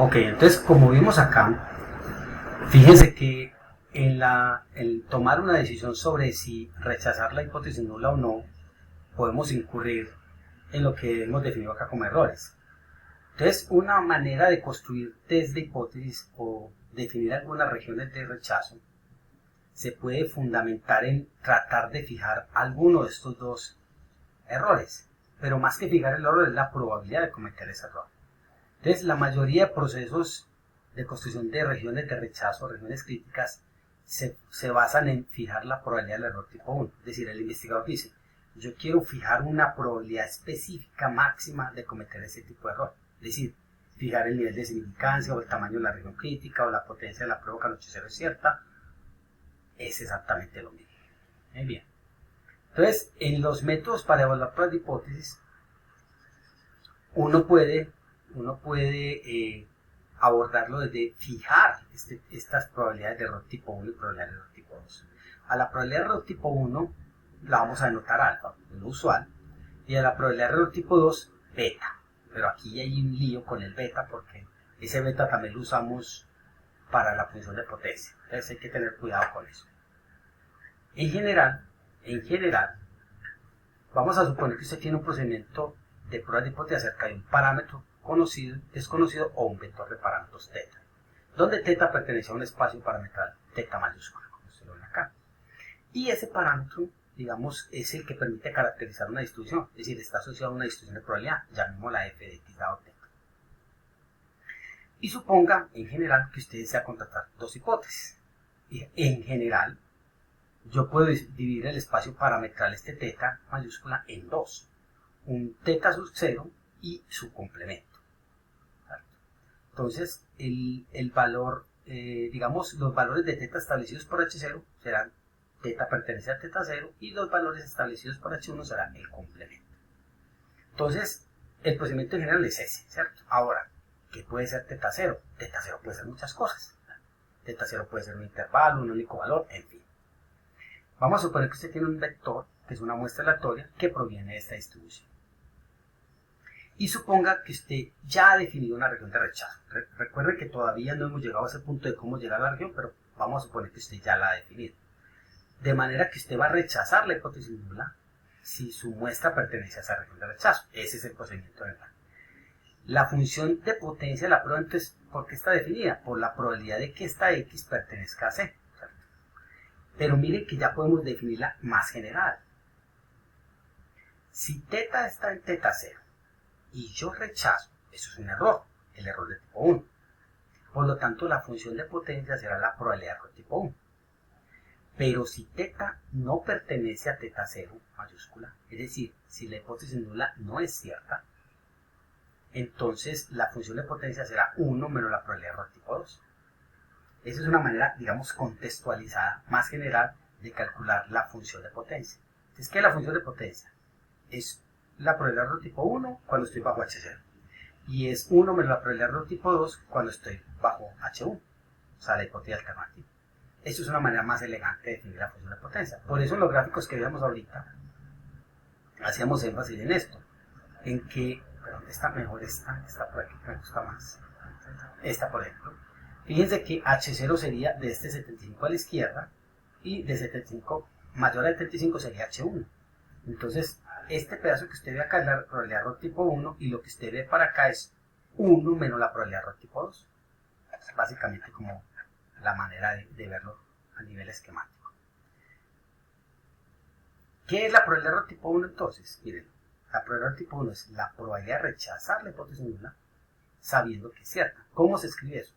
Ok, entonces como vimos acá, fíjense que el tomar una decisión sobre si rechazar la hipótesis nula o no, podemos incurrir en lo que hemos definido acá como errores. Entonces, una manera de construir test de hipótesis o definir algunas regiones de rechazo se puede fundamentar en tratar de fijar alguno de estos dos errores. Pero más que fijar el error es la probabilidad de cometer ese error. Entonces, la mayoría de procesos de construcción de regiones de rechazo, regiones críticas, se basan en fijar la probabilidad del error tipo 1. Es decir, el investigador dice, yo quiero fijar una probabilidad específica máxima de cometer ese tipo de error. Es decir, fijar el nivel de significancia o el tamaño de la región crítica o la potencia de la prueba cuando H0 es cierta. Es exactamente lo mismo. Muy bien. Entonces, en los métodos para evaluar pruebas de hipótesis, uno puede abordarlo desde fijar estas probabilidades de error tipo 1 y probabilidades de error tipo 2. A la probabilidad de error tipo 1 la vamos a denotar alfa, lo usual, y a la probabilidad de error tipo 2, beta. Pero aquí hay un lío con el beta porque ese beta también lo usamos para la función de potencia. Entonces hay que tener cuidado con eso. En general, vamos a suponer que usted tiene un procedimiento de pruebas de hipótesis acerca de un parámetro conocido, desconocido o un vector de parámetros teta, donde teta pertenece a un espacio parametral teta mayúscula, como se lo ve acá. Y ese parámetro, digamos, es el que permite caracterizar una distribución, es decir, está asociado a una distribución de probabilidad, llamémosla f de x dado teta. Y suponga, en general, que usted desea contrastar dos hipótesis. Y en general, yo puedo dividir el espacio parametral este teta mayúscula en dos. Un teta sub 0 y su complemento. Entonces, el valor, digamos, los valores de teta establecidos por H0 serán teta pertenece a teta 0 y los valores establecidos por H1 serán el complemento. Entonces, el procedimiento en general es ese, ¿cierto? Ahora, ¿qué puede ser teta 0? Teta 0 puede ser muchas cosas. Teta 0 puede ser un intervalo, un único valor, en fin. Vamos a suponer que usted tiene un vector, que es una muestra aleatoria, que proviene de esta distribución. Y suponga que usted ya ha definido una región de rechazo. Recuerde que todavía no hemos llegado a ese punto de cómo llegar a la región, pero vamos a suponer que usted ya la ha definido. De manera que usted va a rechazar la hipótesis nula si su muestra pertenece a esa región de rechazo. Ese es el procedimiento general. La función de potencia de la prueba, entonces, ¿por qué está definida? Por la probabilidad de que esta X pertenezca a C. ¿Cierto? Pero miren que ya podemos definirla más general. Si teta está en teta 0 y yo rechazo, eso es un error, el error de tipo 1. Por lo tanto, la función de potencia será la probabilidad de error tipo 1. Pero si teta no pertenece a teta 0 mayúscula, es decir, si la hipótesis nula no es cierta, entonces la función de potencia será 1 menos la probabilidad de error tipo 2. Esa es una manera, digamos, contextualizada, más general, de calcular la función de potencia. Entonces, ¿qué es la función de potencia? Es la probabilidad de error tipo 1 cuando estoy bajo H0. Y es 1 menos la probabilidad de error tipo 2 cuando estoy bajo H1. O sea, la hipótesis alternativa. Eso es una manera más elegante de definir la función de potencia. Por eso en los gráficos que veíamos ahorita, hacíamos énfasis en esto. En que, pero esta mejor esta por aquí, me gusta más. Esta, por ejemplo. Fíjense que H0 sería de este 75 a la izquierda y de 75 mayor a 75 sería H1. Entonces, este pedazo que usted ve acá es la probabilidad de error tipo 1 y lo que usted ve para acá es 1 menos la probabilidad de error tipo 2. Es básicamente como la manera de verlo a nivel esquemático. ¿Qué es la probabilidad de error tipo 1 entonces? Miren, la probabilidad de error tipo 1 es la probabilidad de rechazar la hipótesis nula sabiendo que es cierta. ¿Cómo se escribe eso?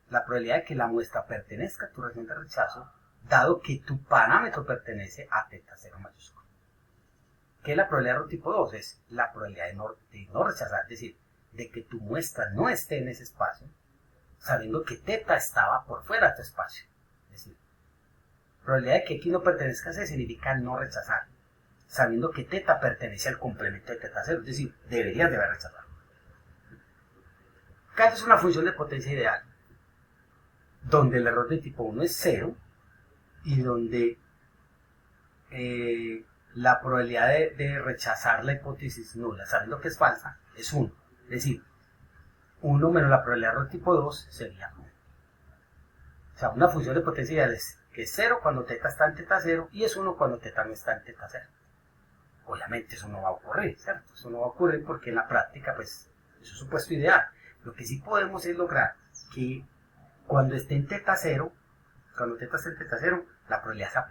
La probabilidad de que la muestra pertenezca a tu región de rechazo dado que tu parámetro pertenece a teta 0 mayúscula. ¿Qué es la probabilidad de error tipo 2? Es la probabilidad de no rechazar, es decir, de que tu muestra no esté en ese espacio, sabiendo que teta estaba por fuera de tu espacio. Es decir, probabilidad de que x no pertenezca a C significa no rechazar, sabiendo que teta pertenece al complemento de teta 0, es decir, deberías de haber rechazado. Acá es una función de potencia ideal, donde el error de tipo 1 es 0 y donde la probabilidad de rechazar la hipótesis nula, sabiendo que es falsa, es 1. Es decir, 1 menos la probabilidad de error tipo 2 sería 1. O sea, una función de potencia ideal es que es 0 cuando θ está en θ0 y es 1 cuando θ no está en θ0. Obviamente eso no va a ocurrir, ¿cierto? Eso no va a ocurrir porque en la práctica, pues, eso es supuesto ideal. Lo que sí podemos es lograr que cuando esté en θ0, cuando θ esté en θ0, la probabilidad sea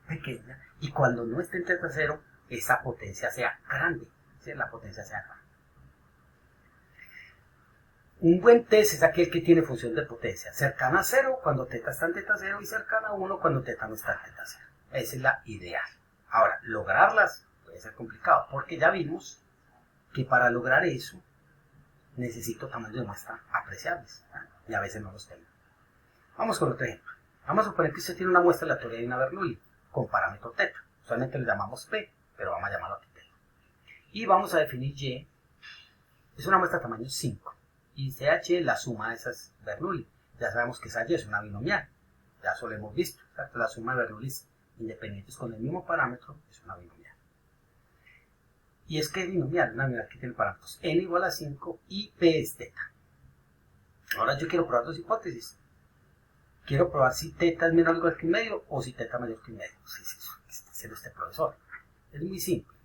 pequeña, y cuando no esté en θ0, esa potencia sea grande, ¿sí? La potencia sea grande. Un buen test es aquel que tiene función de potencia cercana a 0 cuando θ está en θ0 y cercana a 1 cuando θ no está en θ0. Esa es la ideal. Ahora, lograrlas puede ser complicado porque ya vimos que para lograr eso necesito tamaños de muestra apreciables, ¿eh? Y a veces no los tengo. Vamos con otro ejemplo. Vamos a suponer que usted tiene una muestra aleatoria de una Bernoulli con parámetro θ. Usualmente lo llamamos P, pero vamos a llamarlo aquí T. Y vamos a definir Y. Es una muestra tamaño 5. Y CH es la suma de esas Bernoulli. Ya sabemos que esa Y es una binomial. Ya eso lo hemos visto. ¿Cierto? La suma de Bernoulli independientes con el mismo parámetro es una binomial. Y es que es binomial, una binomial que tiene parámetros n igual a 5 y P es θ. Ahora yo quiero probar dos hipótesis. Quiero probar si θ es menor o igual que un medio o si θ mayor que un medio. ¿Qué está haciendo este profesor? Es muy simple.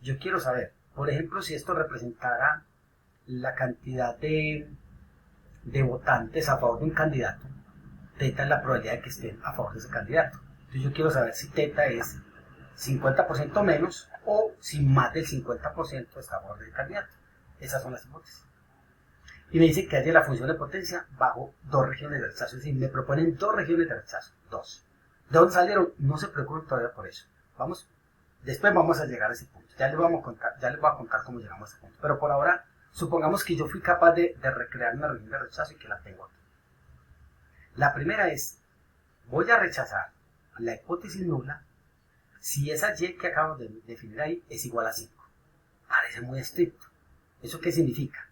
Yo quiero saber, por ejemplo, si esto representara la cantidad de votantes a favor de un candidato, θ es la probabilidad de que estén a favor de ese candidato. Entonces yo quiero saber si θ es 50% menos o si más del 50% está a favor del candidato. Esas son las hipótesis. Y me dice que haya la función de potencia bajo dos regiones de rechazo. Es decir, me proponen dos regiones de rechazo. Dos. ¿De dónde salieron? No se preocupen todavía por eso. Después vamos a llegar a ese punto. Ya les voy a contar cómo llegamos a ese punto. Pero por ahora, supongamos que yo fui capaz de recrear una región de rechazo y que la tengo aquí. La primera es, voy a rechazar la hipótesis nula si esa Y que acabo de definir ahí es igual a 5. Parece muy estricto. ¿Eso qué significa?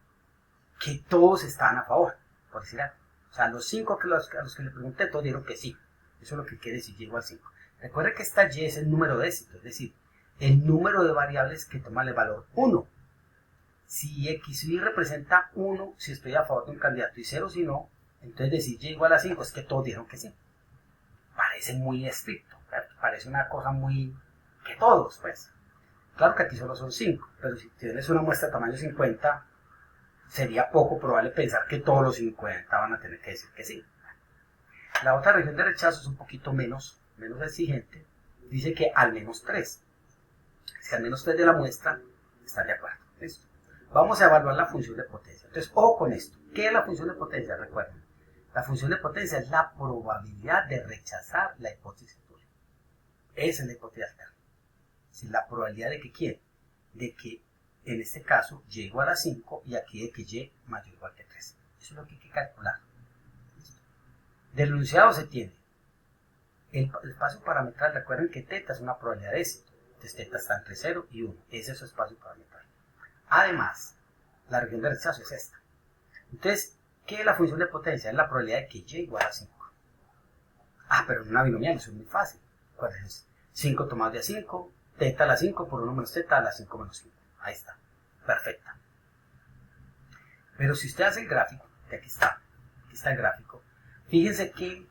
Que todos estaban a favor, por decir algo. O sea, los 5 a los que le pregunté, todos dijeron que sí. Eso es lo que quiere decir Y igual a 5. Recuerda que esta Y es el número de éxito, es decir, el número de variables que toman el valor 1. Si X y Y representa 1 si estoy a favor de un candidato y 0 si no, entonces decir Y igual a 5 es que todos dijeron que sí. Parece muy estricto, ¿verdad? Parece una cosa muy... que todos, pues. Claro que aquí solo son 5, pero si tienes una muestra de tamaño 50, sería poco probable pensar que todos los 50 van a tener que decir que sí. La otra región de rechazo es un poquito menos exigente. Dice que al menos 3. Si al menos 3 de la muestra están de acuerdo. ¿Listo? Vamos a evaluar la función de potencia. Entonces, ojo con esto. ¿Qué es la función de potencia? Recuerden. La función de potencia es la probabilidad de rechazar la hipótesis nula. Esa es la hipótesis alterna. Si la probabilidad de que ¿quién? De que en este caso Y igual a 5 y aquí de que Y mayor o igual que 3. Eso es lo que hay que calcular. ¿Listo? Del enunciado se tiene el espacio parametral. Recuerden que θ es una probabilidad de éxito. Entonces θ está entre 0 y 1. Ese es su espacio parametral. Además, la región de rechazo es esta. Entonces, ¿qué es la función de potencia? Es la probabilidad de que Y igual a 5. Pero en una binomial eso es muy fácil. ¿Cuál es? 5 tomado de a 5, θ a la 5 por 1 menos θ a la 5 menos 5. Ahí está. Perfecta. Pero si usted hace el gráfico, que aquí está el gráfico, fíjense que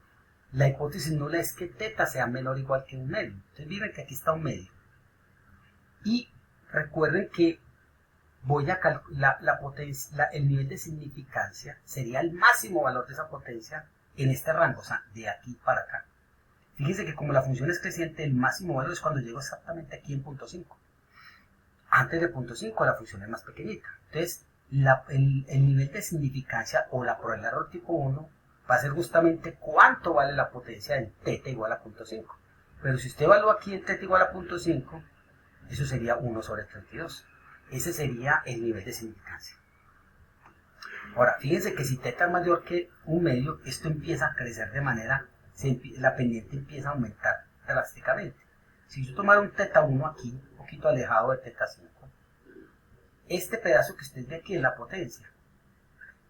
la hipótesis nula es que θ sea menor o igual que un medio. Entonces miren que aquí está un medio. Y recuerden que voy a calcular la potencia, el nivel de significancia sería el máximo valor de esa potencia en este rango, o sea, de aquí para acá. Fíjense que como la función es creciente, el máximo valor es cuando llego exactamente aquí en punto 5. Antes de punto 5 la función es más pequeñita. Entonces, el nivel de significancia o la probabilidad de error tipo 1 va a ser justamente cuánto vale la potencia en θ igual a punto 5. Pero si usted evalúa aquí en θ igual a punto 5, eso sería 1 sobre 32. Ese sería el nivel de significancia. Ahora, fíjense que si θ es mayor que un medio, esto empieza a crecer de manera, la pendiente empieza a aumentar drásticamente. Si yo tomara un θ1 aquí, un poquito alejado de θ5, este pedazo que usted ve aquí es la potencia,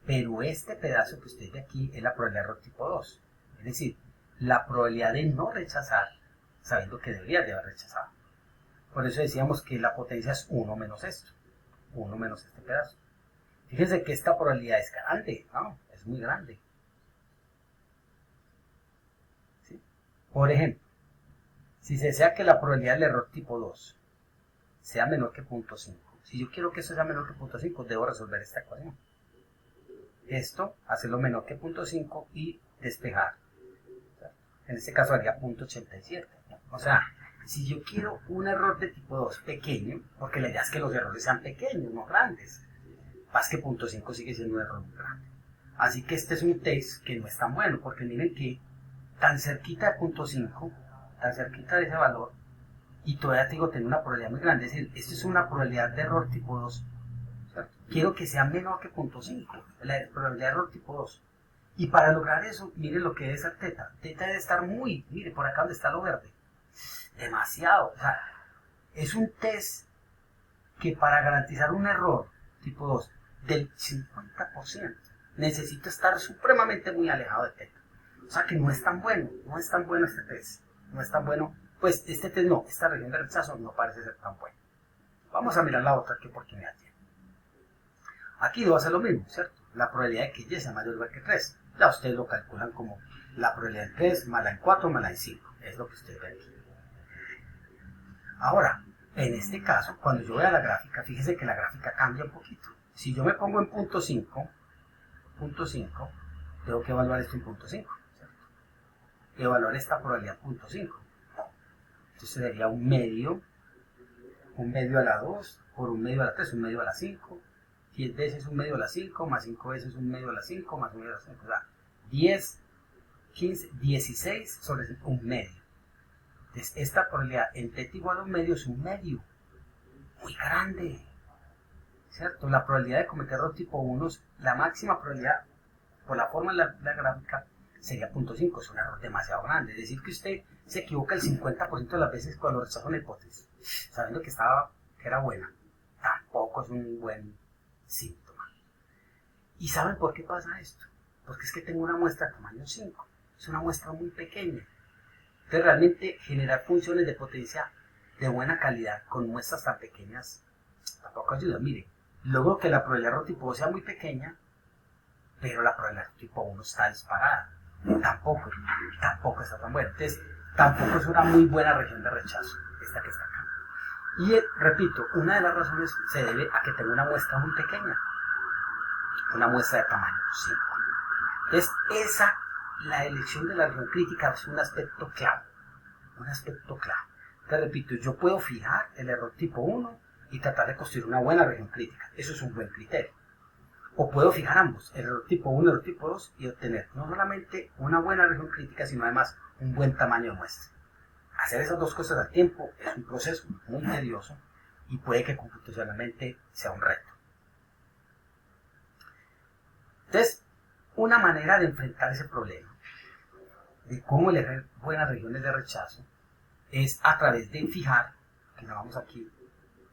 pero este pedazo que usted ve aquí es la probabilidad de error tipo 2. Es decir, la probabilidad de no rechazar, sabiendo que debería de haber rechazado. Por eso decíamos que la potencia es 1 menos esto, 1 menos este pedazo. Fíjense que esta probabilidad es grande, ¿no? Es muy grande. ¿Sí? Por ejemplo, si se desea que la probabilidad del error tipo 2 sea menor que 0.5, si yo quiero que eso sea menor que 0.5, debo resolver esta ecuación. Esto, hacerlo menor que 0.5 y despejar. En este caso haría 0.87. O sea, si yo quiero un error de tipo 2 pequeño, porque la idea es que los errores sean pequeños, no grandes, más que 0.5 sigue siendo un error muy grande. Así que este es un test que no es tan bueno, porque miren que tan cerquita de 0.5, tan cerquita de ese valor, y todavía te digo, tener una probabilidad muy grande, es decir, esto es una probabilidad de error tipo 2, ¿cierto? Quiero que sea menor que 0.5, la probabilidad de error tipo 2. Y para lograr eso, miren lo que debe ser teta. Teta debe estar muy, mire, por acá donde está lo verde, demasiado. O sea, es un test que para garantizar un error tipo 2 del 50%, necesito estar supremamente muy alejado de teta. O sea que no es tan bueno, no es tan bueno este test. No es tan bueno, pues este test no, esta región de rechazo no parece ser tan buena. Vamos a mirar la otra, qué oportunidad tiene. Aquí debo hacer lo mismo, ¿cierto? La probabilidad de que y sea mayor o igual que 3. Ya ustedes lo calculan como la probabilidad en 3 más la en 4 más la en 5. Es lo que ustedes ven aquí. Ahora, en este caso, cuando yo vea la gráfica, fíjense que la gráfica cambia un poquito. Si yo me pongo en punto 5, tengo que evaluar esto en punto 5, ¿cierto? Evaluar esta probabilidad en punto 5. Entonces sería un medio a la 2, por un medio a la 3, un medio a la 5, 10 veces un medio a la 5, más 5 veces un medio a la 5, más un medio a la 5, o sea, 10, 15, 16 sobre un medio. Entonces, esta probabilidad en teta igual a un medio es un medio, muy grande, ¿cierto? La probabilidad de cometer error tipo 1, la máxima probabilidad, por la forma de la gráfica, sería 0.5, es un error demasiado grande. Es decir, que usted se equivoca el 50% de las veces cuando rechaza una hipótesis, sabiendo que era buena. Tampoco es un buen síntoma. ¿Y saben por qué pasa esto? Porque es que tengo una muestra de tamaño 5. Es una muestra muy pequeña. Entonces realmente generar funciones de potencia de buena calidad con muestras tan pequeñas tampoco ayuda. Miren, logro que la probabilidad de error tipo 2 sea muy pequeña, pero la probabilidad de error tipo 1 está disparada. Tampoco está tan buena. Entonces, tampoco es una muy buena región de rechazo, esta que está acá. Y repito, una de las razones se debe a que tengo una muestra muy pequeña, una muestra de tamaño 5. Entonces, la elección de la región crítica es un aspecto clave. Te repito, yo puedo fijar el error tipo 1 y tratar de construir una buena región crítica. Eso es un buen criterio. O puedo fijar ambos, el error tipo 1 y el error tipo 2, y obtener no solamente una buena región crítica, sino además un buen tamaño de muestra. Hacer esas dos cosas al tiempo es un proceso muy tedioso y puede que computacionalmente sea un reto. Entonces, una manera de enfrentar ese problema, de cómo elegir buenas regiones de rechazo, es a través de fijar, que llamamos aquí,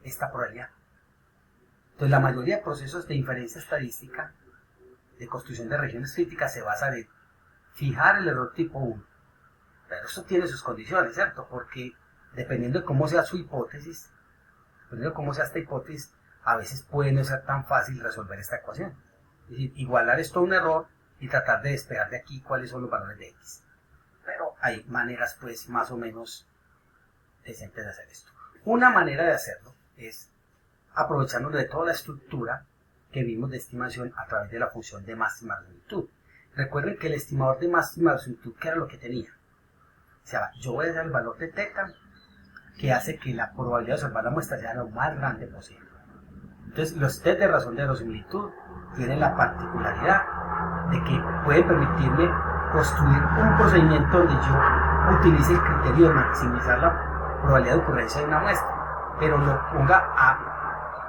esta probabilidad. Entonces, la mayoría de procesos de inferencia estadística, de construcción de regiones críticas, se basa en fijar el error tipo 1. Pero eso tiene sus condiciones, ¿cierto? Porque dependiendo de cómo sea su hipótesis, dependiendo de cómo sea esta hipótesis, a veces puede no ser tan fácil resolver esta ecuación. Es decir, igualar esto a un error y tratar de despegar de aquí cuáles son los valores de X. Pero hay maneras, pues, más o menos decentes de hacer esto. Una manera de hacerlo es aprovechándonos de toda la estructura que vimos de estimación a través de la función de máxima resolutud. Recuerden que el estimador de máxima resolutud, ¿qué era lo que tenía? O sea, yo voy a dar el valor de teta que hace que la probabilidad de observar la muestra sea lo más grande posible. Entonces, los test de razón de verosimilitud tienen la particularidad de que pueden permitirme construir un procedimiento donde yo utilice el criterio de maximizar la probabilidad de ocurrencia de una muestra, pero lo ponga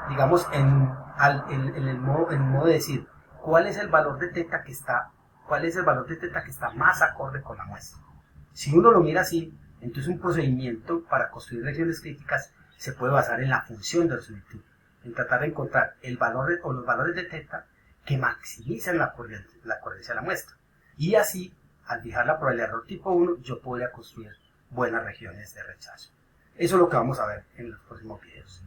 digamos, en el modo de decir cuál es el valor de teta que está más acorde con la muestra. Si uno lo mira así, entonces un procedimiento para construir regiones críticas se puede basar en la función de verosimilitud, en tratar de encontrar el valor o los valores de teta que maximizan la coherencia de la muestra. Y así, al fijar la probabilidad de error tipo 1, yo podría construir buenas regiones de rechazo. Eso es lo que vamos a ver en los próximos videos.